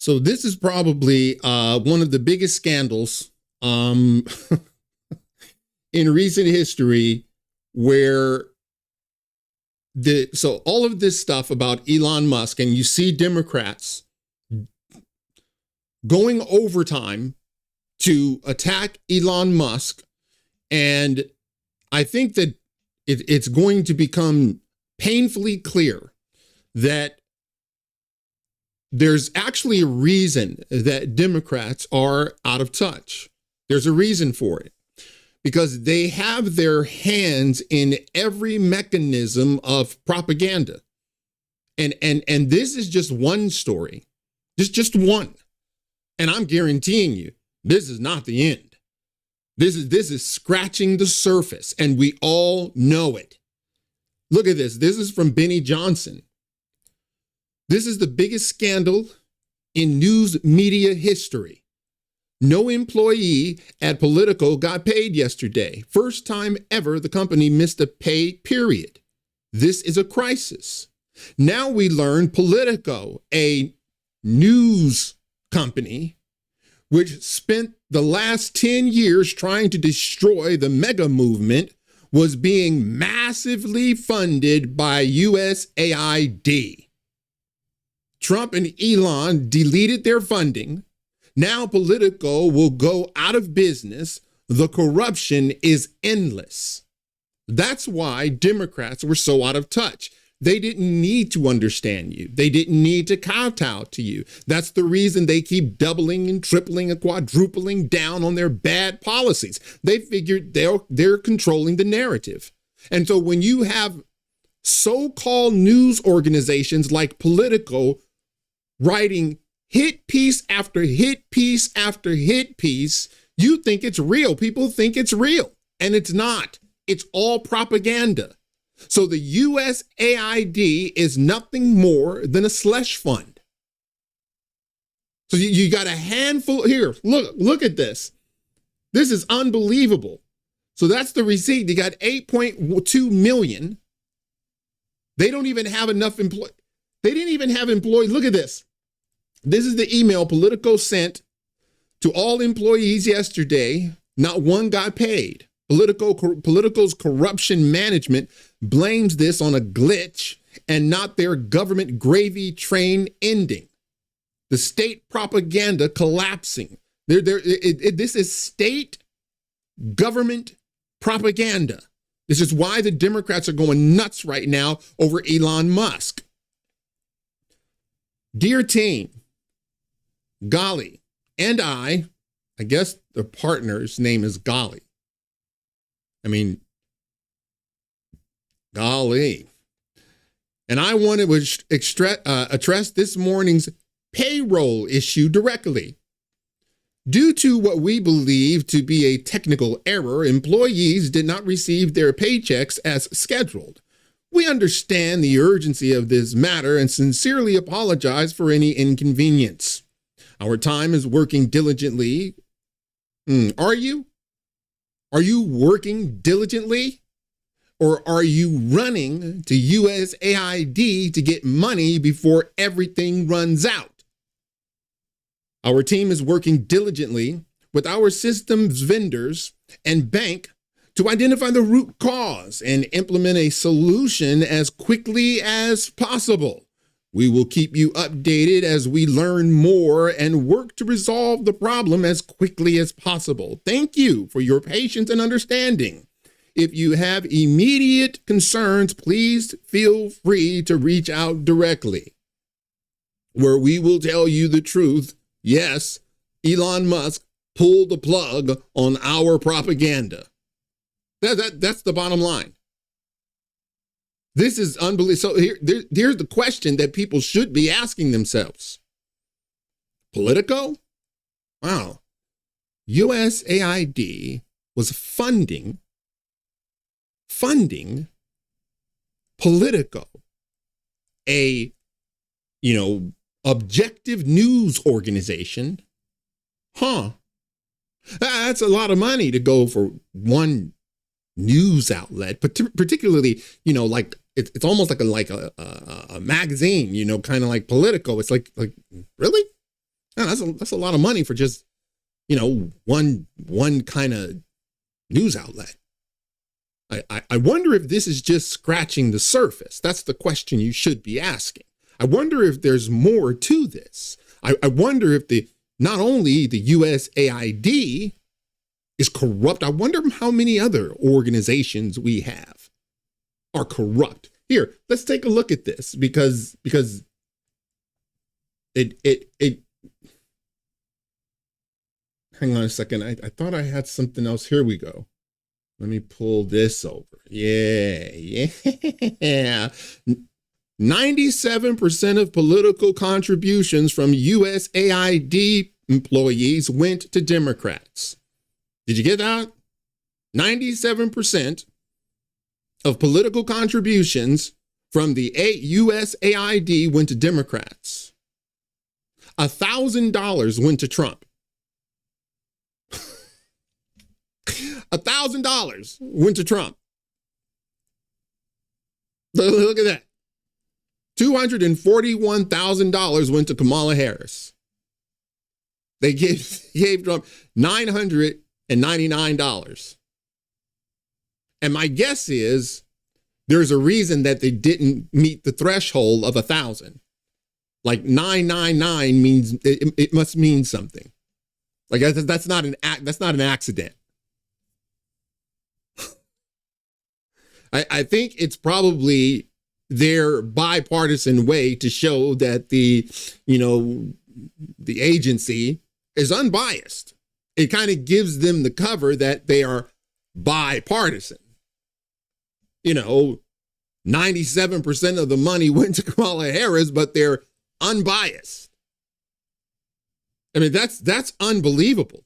So this is probably one of the biggest scandals in recent history, where so all of this stuff about Elon Musk, and you see Democrats going overtime to attack Elon Musk, and I think that it's going to become painfully clear that there's actually a reason that Democrats are out of touch. There's a reason for it, because they have their hands in every mechanism of propaganda. And this is just one story, just one. And I'm guaranteeing you, this is not the end. This is scratching the surface, and we all know it. Look at this. This is from Benny Johnson. This is the biggest scandal in news media history. No employee at Politico got paid yesterday. First time ever the company missed a pay period. This is a crisis. Now we learn Politico, a news company, which spent the last 10 years trying to destroy the MAGA movement, was being massively funded by USAID. Trump and Elon deleted their funding. Now Politico will go out of business. The corruption is endless. That's why Democrats were so out of touch. They didn't need to understand you. They didn't need to kowtow to you. That's the reason they keep doubling and tripling and quadrupling down on their bad policies. They figured they're controlling the narrative. And so when you have so-called news organizations like Politico writing hit piece after hit piece after hit piece, you think it's real. People think it's real, and it's not. It's all propaganda. So the USAID is nothing more than a slush fund. So you got a handful here. Look at this. This is unbelievable. So that's the receipt. They got 8.2 million. They don't even have enough employees. They didn't even have employees. Look at this. This is the email Politico sent to all employees yesterday. Not one got paid. Politico's corruption management blames this on a glitch and not their government gravy train ending. The state propaganda collapsing. This is state government propaganda. This is why the Democrats are going nuts right now over Elon Musk. Dear team, Golly and I guess the partner's name is Golly. I mean, golly. And I want to address this morning's payroll issue directly. Due to what we believe to be a technical error, employees did not receive their paychecks as scheduled. We understand the urgency of this matter and sincerely apologize for any inconvenience. Our time is working diligently. Are you? Are you working diligently? Or are you running to USAID to get money before everything runs out? Our team is working diligently with our systems vendors and bank to identify the root cause and implement a solution as quickly as possible. We will keep you updated as we learn more and work to resolve the problem as quickly as possible. Thank you for your patience and understanding. If you have immediate concerns, please feel free to reach out directly, where we will tell you the truth. Yes, Elon Musk pulled the plug on our propaganda. That's the bottom line. This is unbelievable. So here's the question that people should be asking themselves. Politico? Wow. USAID was funding Politico, a, objective news organization. That's a lot of money to go for one news outlet, particularly, like it's almost like a magazine, kind of like Politico. It's like really? Man, that's a lot of money for just, one kind of news outlet. I wonder if this is just scratching the surface. That's the question you should be asking. I wonder if there's more to this. I wonder if not only the USAID is corrupt, I wonder how many other organizations we have are corrupt. Here, let's take a look at this because it hang on a second. I thought I had something else. Here we go. Let me pull this over. Yeah. 97% of political contributions from USAID employees went to Democrats. Did you get that? 97% of political contributions from the USAID went to Democrats. $1,000 went to Trump. $1,000 went to Trump. Look at that. $241,000 went to Kamala Harris. They gave Trump $999. And my guess is there's a reason that they didn't meet the threshold of 1,000. Like 999 means it must mean something. Like that's not an accident. I think it's probably their bipartisan way to show that the agency is unbiased. It kind of gives them the cover that they are bipartisan. 97% of the money went to Kamala Harris, but they're unbiased. I mean, that's unbelievable.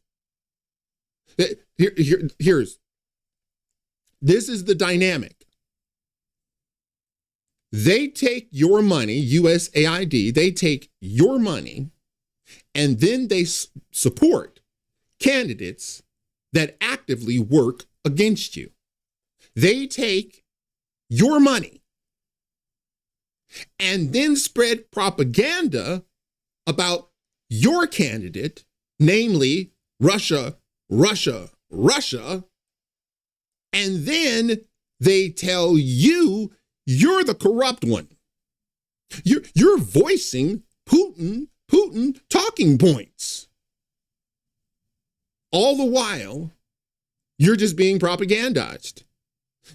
This is the dynamic. They take your money, USAID, they take your money, and then they support candidates that actively work against you. They take your money and then spread propaganda about your candidate, namely Russia, and then they tell you you're the corrupt one. You're voicing Putin talking points. All the while, you're just being propagandized.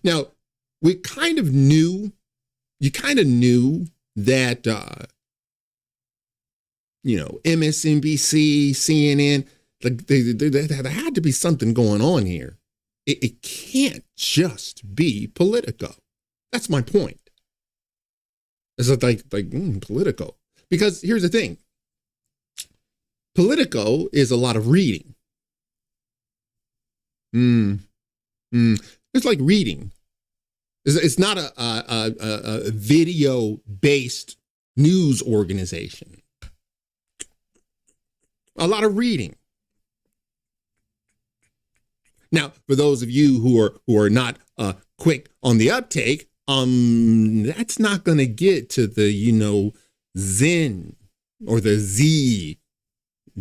Now, you kind of knew that, MSNBC, CNN, there had to be something going on here. It can't just be Politico. That's my point. It's like Politico. Because here's the thing. Politico is a lot of reading. It's like reading. It's not a video-based news organization. A lot of reading. Now, for those of you who are not quick on the uptake, that's not going to get to the Zen or the Z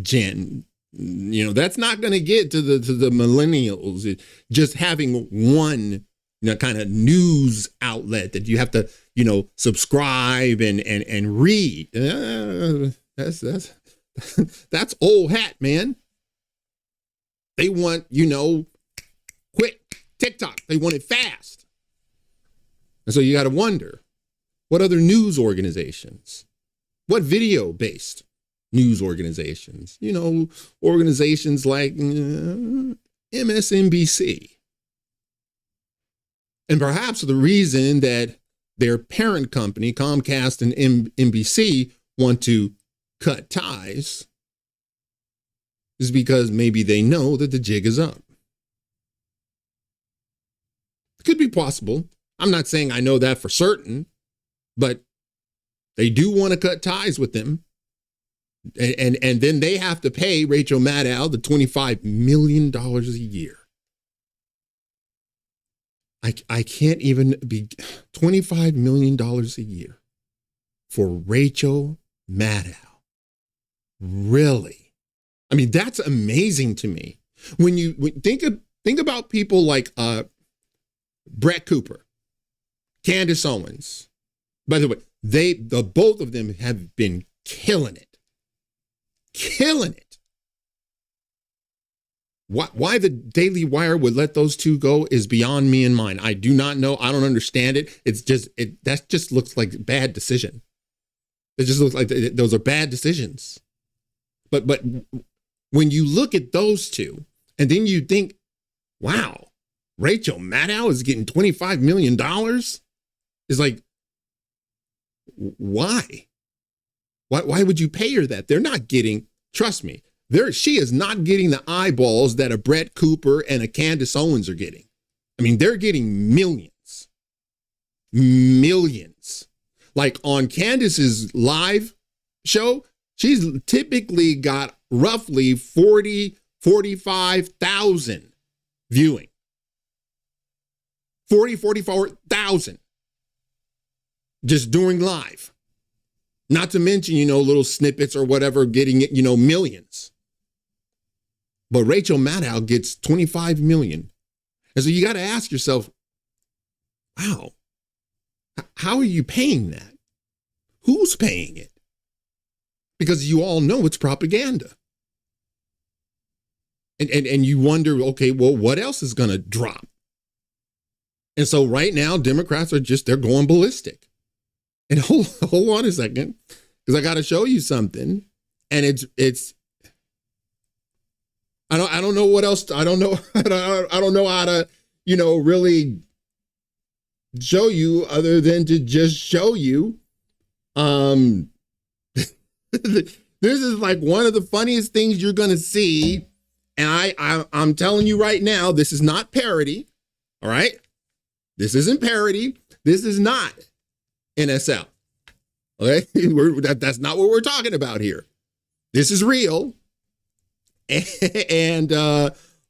gen. That's not going to get to the millennials. Just having one kind of news outlet that you have to subscribe and read. That's old hat, man. They want quick TikTok. They want it fast. And so you got to wonder, what other news organizations, what video-based news organizations, organizations like MSNBC. And perhaps the reason that their parent company, Comcast and NBC, want to cut ties is because maybe they know that the jig is up. It could be possible. I'm not saying I know that for certain, but they do want to cut ties with them. And then they have to pay Rachel Maddow the $25 million a year. I can't even be $25 million a year for Rachel Maddow. Really? I mean, that's amazing to me. When you think about people like Brett Cooper, Candace Owens. By the way, the both of them have been killing it. Killing it. Why the Daily Wire would let those two go is beyond me and mine. I do not know. I don't understand it. That just looks like bad decision. It just looks like those are bad decisions. But when you look at those two, and then you think, wow, Rachel Maddow is getting $25 million. It's like, why? Why would you pay her that? They're not getting, trust me, she is not getting the eyeballs that a Brett Cooper and a Candace Owens are getting. I mean, they're getting millions. Millions. Like on Candace's live show, she's typically got roughly 45,000 viewing. 44,000 just doing live. Not to mention, little snippets or whatever, getting it, millions. But Rachel Maddow gets 25 million. And so you got to ask yourself, wow, how are you paying that? Who's paying it? Because you all know it's propaganda. And you wonder, okay, well, what else is going to drop? And so right now, Democrats they're going ballistic. And hold on a second, because I got to show you something. And it's I don't know what else. I don't know. I don't know how to, really show you other than to just show you. This is like one of the funniest things you're going to see. And I'm telling you right now, this is not parody. All right. This isn't parody. This is not NSL. Okay. That's not what we're talking about here. This is real. And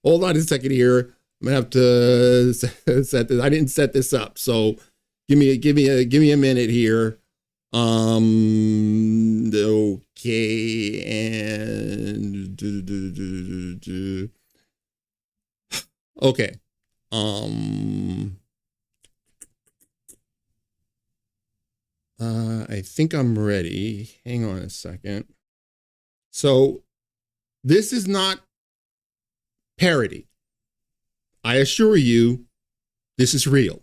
hold on a second here. I'm gonna have to set this. I didn't set this up, so give me a minute here. Okay, and okay. I think I'm ready. Hang on a second. So this is not parody. I assure you, this is real.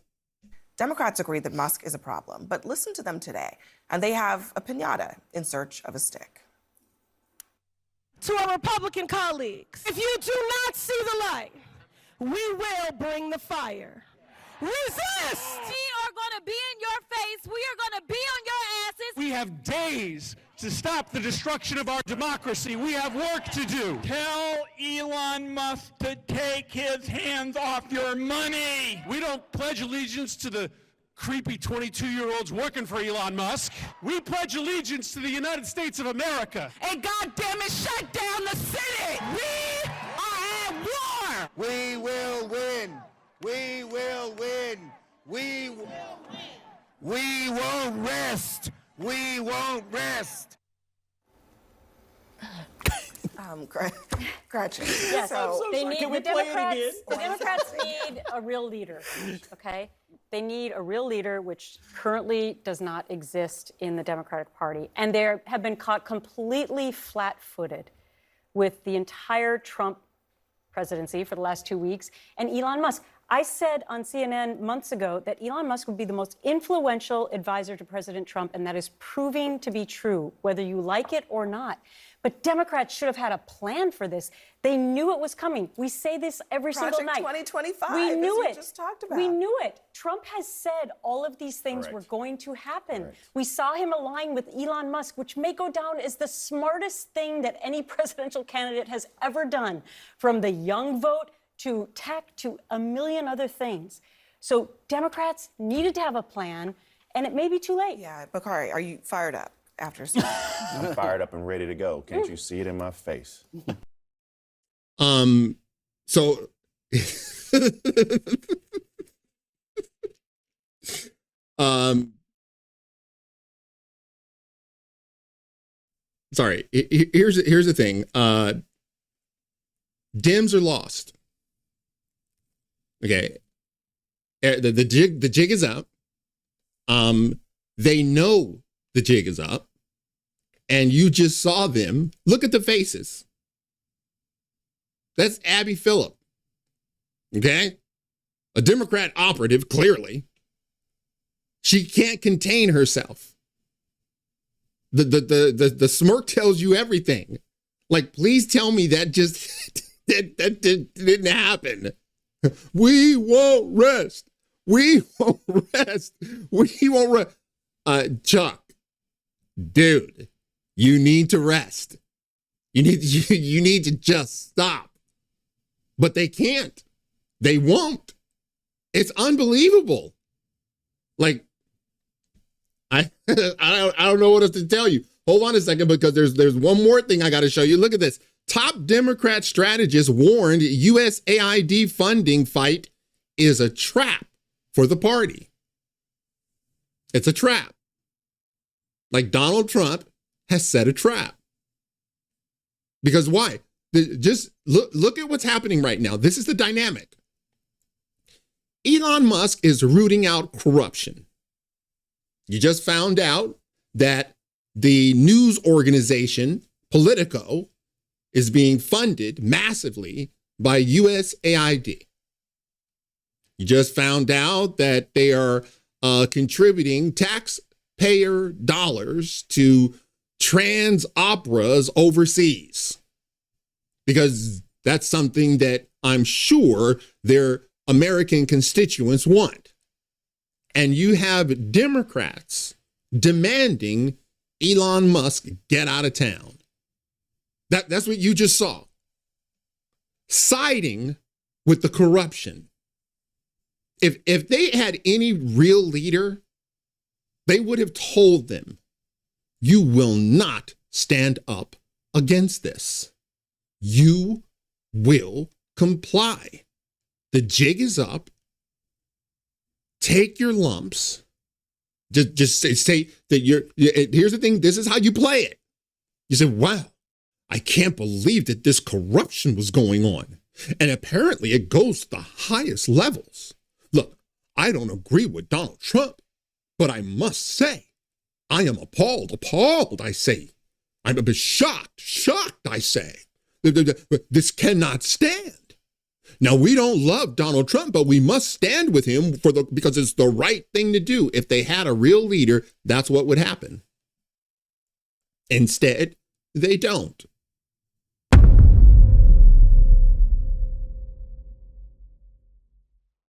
Democrats agree that Musk is a problem, but listen to them today, and they have a piñata in search of a stick. To our Republican colleagues, if you do not see the light, we will bring the fire. Resist! We are going to be in your face. We are going to be on your asses. We have days to stop the destruction of our democracy. We have work to do. Tell Elon Musk to take his hands off your money. We don't pledge allegiance to the creepy 22-year-olds working for Elon Musk. We pledge allegiance to the United States of America. And goddamn it, shut down the city! We are at war! We will win! We will win! We won't rest! We won't rest! Gretchen. Yes, So, the Democrats need a real leader, okay? They need a real leader, which currently does not exist in the Democratic Party. And they have been caught completely flat-footed with the entire Trump presidency for the last 2 weeks and Elon Musk. I said on CNN months ago that Elon Musk would be the most influential advisor to President Trump, and that is proving to be true, whether you like it or not. But Democrats should have had a plan for this. They knew it was coming. We say this every single night. 2025, we knew as it. you just talked about. We knew it. Trump has said all of these things were going to happen. We saw him align with Elon Musk, which may go down as the smartest thing that any presidential candidate has ever done, from the young vote to tech to a million other things. So Democrats needed to have a plan, and it may be too late. Yeah, Bakari, are you fired up after? I'm fired up and ready to go. Can't you see it in my face? So sorry. Here's the thing. Dems are lost. Okay. The jig is up. They know the jig is up. And you just saw them. Look at the faces. That's Abby Phillip. Okay? A Democrat operative, clearly. She can't contain herself. The smirk tells you everything. Like, please tell me that just that didn't happen. We won't rest. We won't rest. We won't rest. Chuck, dude, you need to rest. You need to just stop. But they can't. They won't. It's unbelievable. Like, I don't know what else to tell you. Hold on a second, because there's one more thing I got to show you. Look at this. Top Democrat strategist warned USAID funding fight is a trap for the party. It's a trap. Like Donald Trump has set a trap. Because why? Just look at what's happening right now. This is the dynamic. Elon Musk is rooting out corruption. You just found out that the news organization Politico is being funded massively by USAID. You just found out that they are contributing taxpayer dollars to trans operas overseas, because that's something that I'm sure their American constituents want. And you have Democrats demanding Elon Musk get out of town. That's what you just saw. Siding with the corruption. If they had any real leader, they would have told them, you will not stand up against this. You will comply. The jig is up. Take your lumps. Just say that here's the thing. This is how you play it. You say, wow, I can't believe that this corruption was going on. And apparently it goes to the highest levels. Look, I don't agree with Donald Trump, but I must say, I am appalled, I say. I'm a bit shocked, I say. This cannot stand. Now, we don't love Donald Trump, but we must stand with him because it's the right thing to do. If they had a real leader, that's what would happen. Instead, they don't.